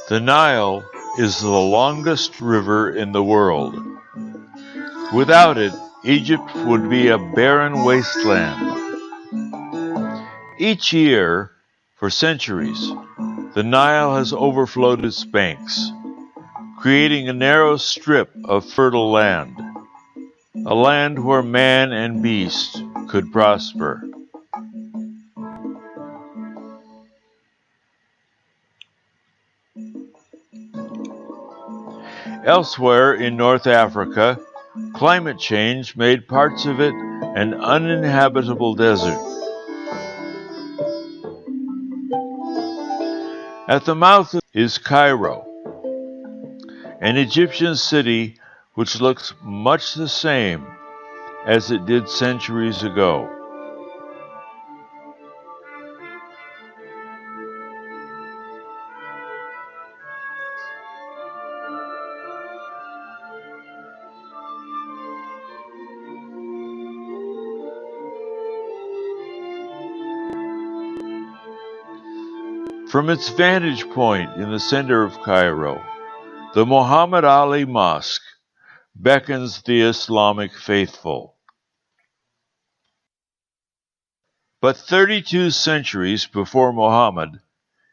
The Nile is the longest river in the world. Without it, Egypt would be a barren wasteland. Each year, for centuries, the Nile has overflowed its banks, creating a narrow strip of fertile land, a land where man and beast could prosper. Elsewhere in North Africa, climate change made parts of it an uninhabitable desert. At the mouth is Cairo, an Egyptian city which looks much the same as it did centuries ago. From its vantage point in the center of Cairo, the Muhammad Ali Mosque beckons the Islamic faithful. But 32 centuries before Muhammad,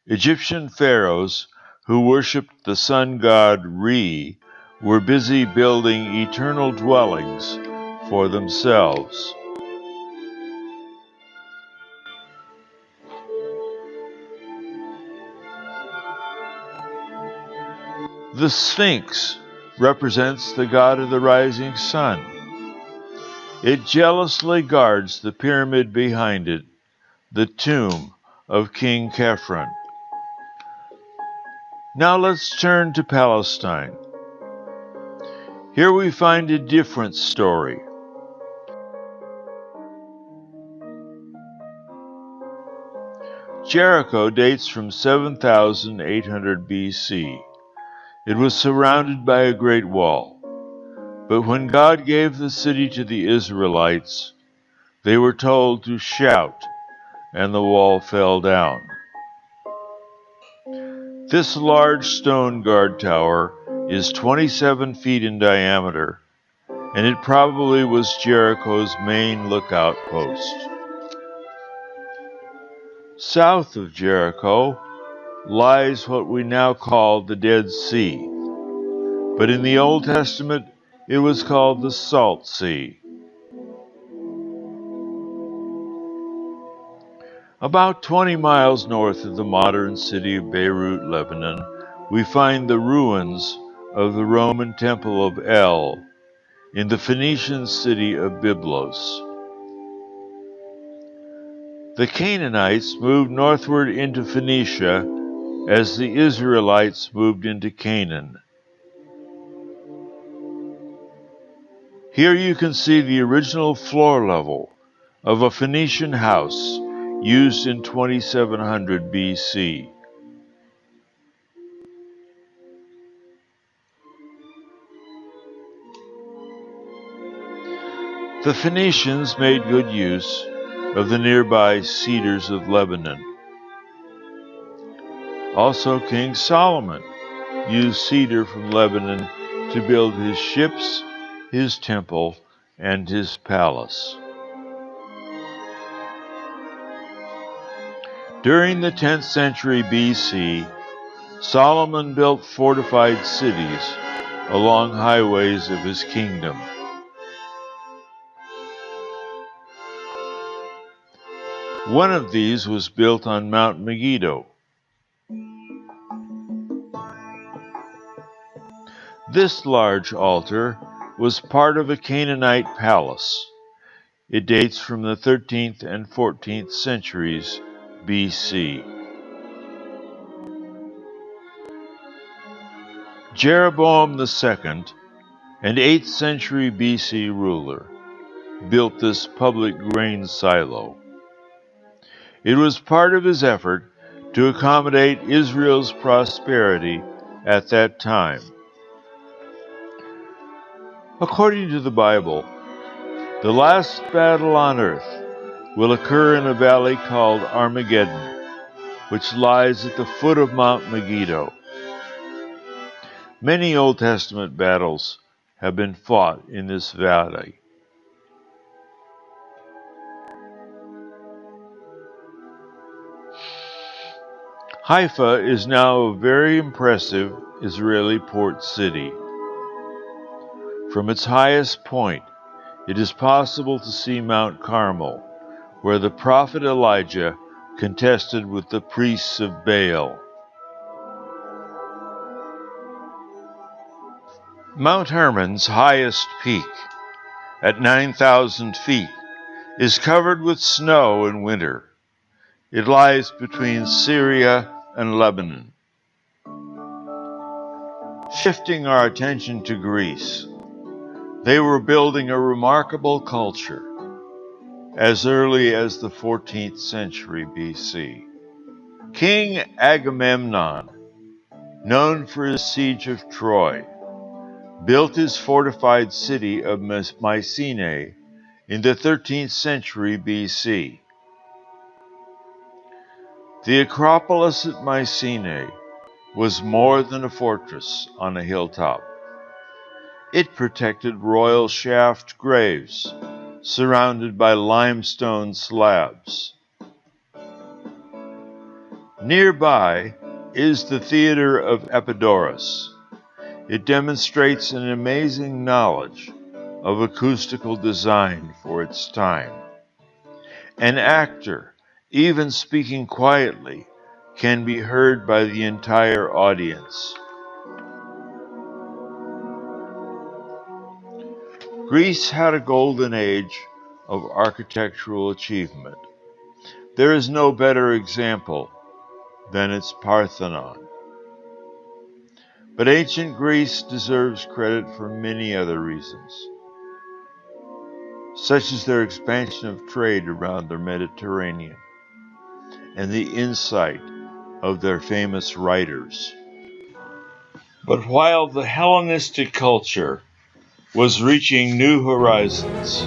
Egyptian pharaohs who worshipped the sun god Re were busy building eternal dwellings for themselves. The Sphinx represents the god of the rising sun. It jealously guards the pyramid behind it, the tomb of King Khephren. Now let's turn to Palestine. Here we find a different story. Jericho dates from 7,800 BC. It was surrounded by a great wall. But when God gave the city to the Israelites, they were told to shout, and the wall fell down. This large stone guard tower is 27 feet in diameter, and it probably was Jericho's main lookout post. South of Jericho lies what we now call the Dead Sea, but in the Old Testament it was called the Salt Sea. About 20 miles north of the modern city of Beirut, Lebanon, we find the ruins of the Roman temple of El in the Phoenician city of Byblos. The Canaanites moved northward into Phoenicia as the Israelites moved into Canaan. Here you can see the original floor level of a Phoenician house used in 2700 BC. The Phoenicians made good use of the nearby cedars of Lebanon. Also, King Solomon used cedar from Lebanon to build his ships, his temple, and his palace. During the 10th century BC, Solomon built fortified cities along highways of his kingdom. One of these was built on Mount Megiddo. This large altar was part of a Canaanite palace. It dates from the 13th and 14th centuries BC. Jeroboam II, an 8th century BC ruler, built this public grain silo. It was part of his effort to accommodate Israel's prosperity at that time. According to the Bible, the last battle on earth will occur in a valley called Armageddon, which lies at the foot of Mount Megiddo. Many Old Testament battles have been fought in this valley. Haifa is now a very impressive Israeli port city. From its highest point, it is possible to see Mount Carmel, where the prophet Elijah contested with the priests of Baal. Mount Hermon's highest peak, at 9,000 feet, is covered with snow in winter. It lies between Syria and Lebanon. Shifting our attention to Greece, they were building a remarkable culture as early as the 14th century BC. King Agamemnon, known for his siege of Troy, built his fortified city of Mycenae in the 13th century BC. The Acropolis at Mycenae was more than a fortress on a hilltop. It protected royal shaft graves, surrounded by limestone slabs. Nearby is the Theater of Epidaurus. It demonstrates an amazing knowledge of acoustical design for its time. An actor, even speaking quietly, can be heard by the entire audience. Greece had a golden age of architectural achievement. There is no better example than its Parthenon. But ancient Greece deserves credit for many other reasons, such as their expansion of trade around the Mediterranean and the insight of their famous writers. But while the Hellenistic culture was reaching new horizons,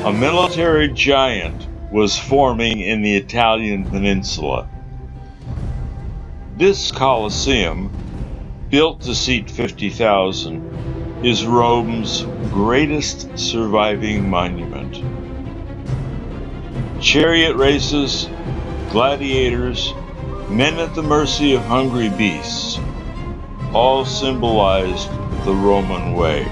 a military giant was forming in the Italian peninsula. This Colosseum, built to seat 50,000, is Rome's greatest surviving monument. Chariot races, gladiators, men at the mercy of hungry beasts, all symbolized the Roman way.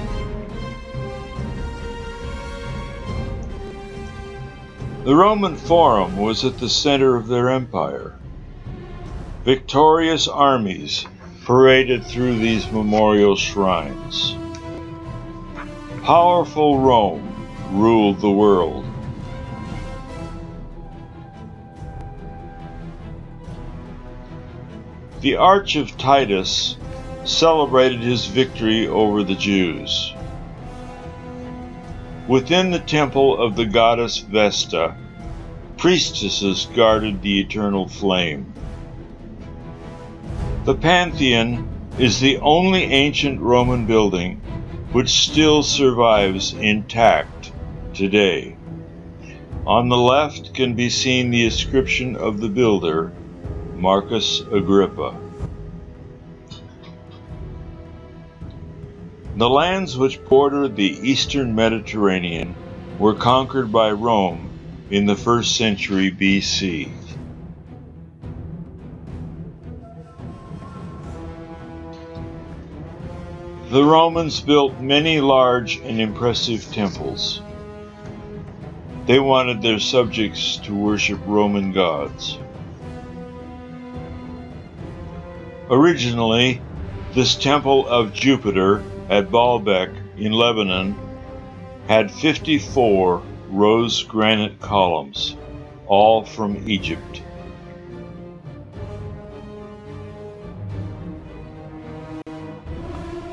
The Roman Forum was at the center of their empire. Victorious armies paraded through these memorial shrines. Powerful Rome ruled the world. The Arch of Titus celebrated his victory over the Jews. Within the temple of the goddess Vesta, priestesses guarded the eternal flame. The Pantheon is the only ancient Roman building which still survives intact today. On the left can be seen the inscription of the builder, Marcus Agrippa. The lands which border the eastern Mediterranean were conquered by Rome in the 1st century BC. The Romans built many large and impressive temples. They wanted their subjects to worship Roman gods. Originally, this temple of Jupiter at Baalbek in Lebanon had 54 rose granite columns, all from Egypt.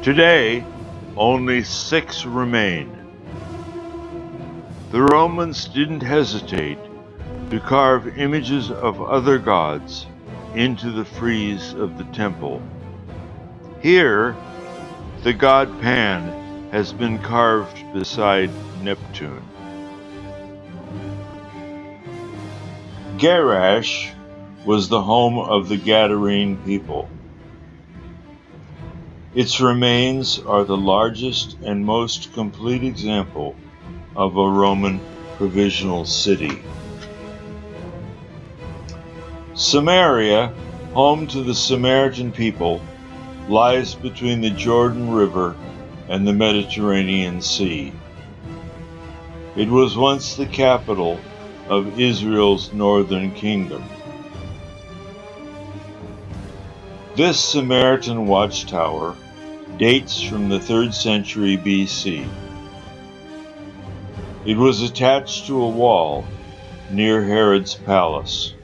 Today, only 6 remain. The Romans didn't hesitate to carve images of other gods into the frieze of the temple. Here, the god Pan has been carved beside Neptune. Gerash was the home of the Gadarene people. Its remains are the largest and most complete example of a Roman provisional city. Samaria, home to the Samaritan people, lies between the Jordan River and the Mediterranean Sea. It was once the capital of Israel's northern kingdom. This Samaritan watchtower dates from the 3rd century BC. It was attached to a wall near Herod's palace.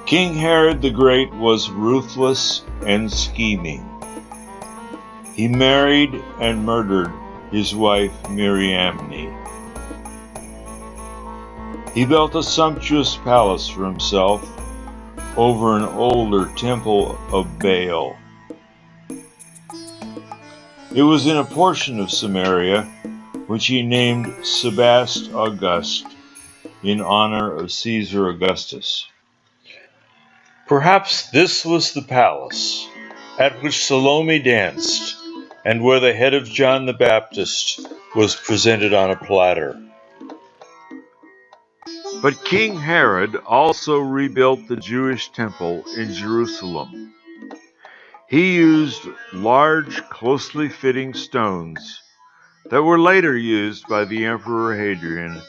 King Herod the Great was ruthless and scheming. He married and murdered his wife Miriamne. He built a sumptuous palace for himself over an older temple of Baal. It was in a portion of Samaria which he named Sebast August in honor of Caesar Augustus. Perhaps this was the palace at which Salome danced and where the head of John the Baptist was presented on a platter. But King Herod also rebuilt the Jewish temple in Jerusalem. He used large, closely fitting stones that were later used by the Emperor Hadrian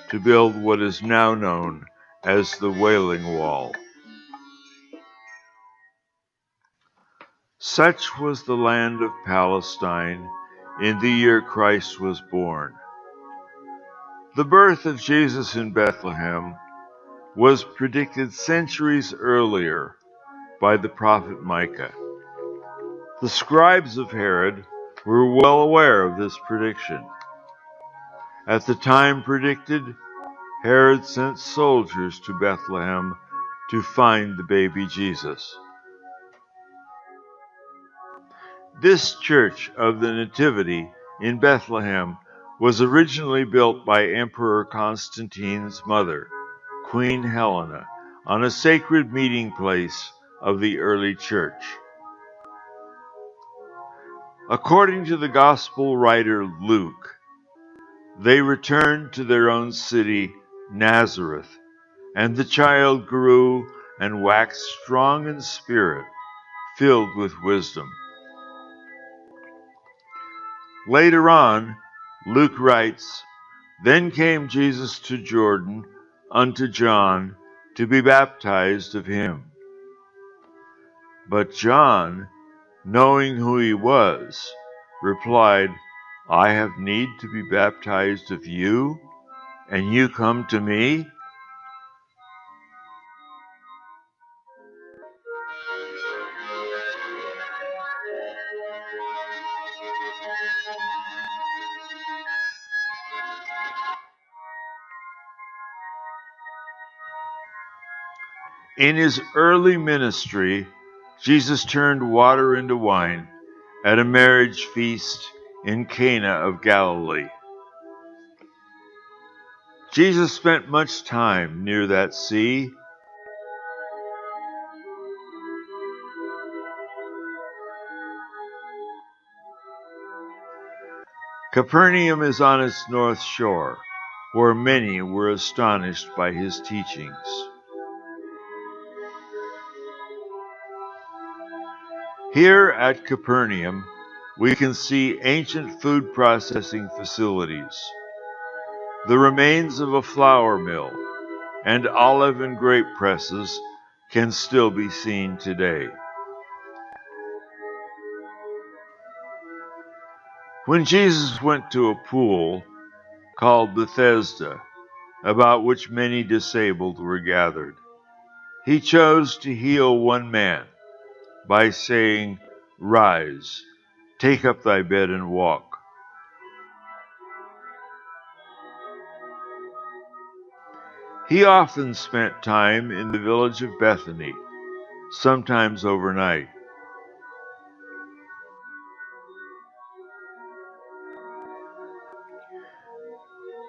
to build what is now known as the Wailing Wall. Such was the land of Palestine in the year Christ was born. The birth of Jesus in Bethlehem was predicted centuries earlier by the prophet Micah. The scribes of Herod were well aware of this prediction. At the time predicted, Herod sent soldiers to Bethlehem to find the baby Jesus. This church of the Nativity in Bethlehem was originally built by Emperor Constantine's mother, Queen Helena, on a sacred meeting place of the early church. According to the gospel writer Luke, they returned to their own city, Nazareth, and the child grew and waxed strong in spirit, filled with wisdom. Later on, Luke writes, "Then came Jesus to Jordan unto John to be baptized of him. But John, knowing who he was, replied, I have need to be baptized of you, and you come to me?" In his early ministry, Jesus turned water into wine at a marriage feast in Cana of Galilee. Jesus spent much time near that sea. Capernaum is on its north shore, where many were astonished by his teachings. Here at Capernaum, we can see ancient food processing facilities, the remains of a flour mill, and olive and grape presses can still be seen today. When Jesus went to a pool called Bethesda, about which many disabled were gathered, he chose to heal one man by saying, "Rise, take up thy bed and walk." He often spent time in the village of Bethany, sometimes overnight.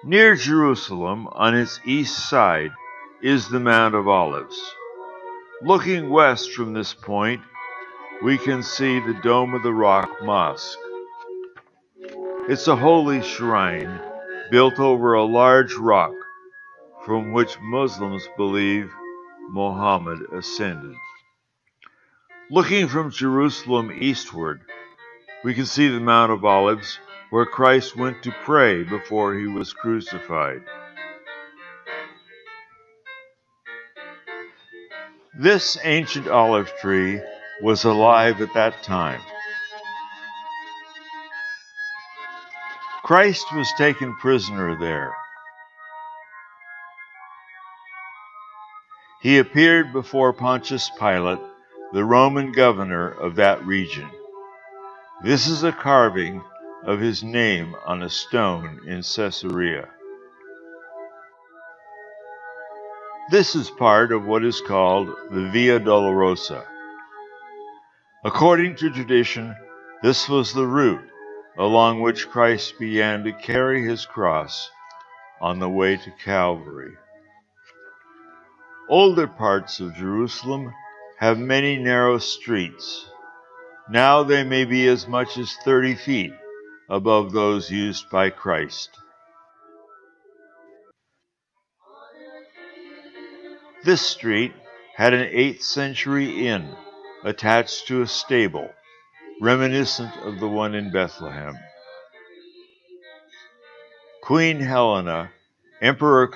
Near Jerusalem, on its east side, is the Mount of Olives. Looking west from this point, we can see the Dome of the Rock Mosque. It's a holy shrine built over a large rock from which Muslims believe Muhammad ascended. Looking from Jerusalem eastward, we can see the Mount of Olives, where Christ went to pray before he was crucified. This ancient olive tree was alive at that time. Christ was taken prisoner there. He appeared before Pontius Pilate, the Roman governor of that region. This is a carving of his name on a stone in Caesarea. This is part of what is called the Via Dolorosa. According to tradition, this was the route along which Christ began to carry his cross on the way to Calvary. Older parts of Jerusalem have many narrow streets. Now they may be as much as 30 feet above those used by Christ. This street had an 8th century inn attached to a stable, reminiscent of the one in Bethlehem. Queen Helena, Emperor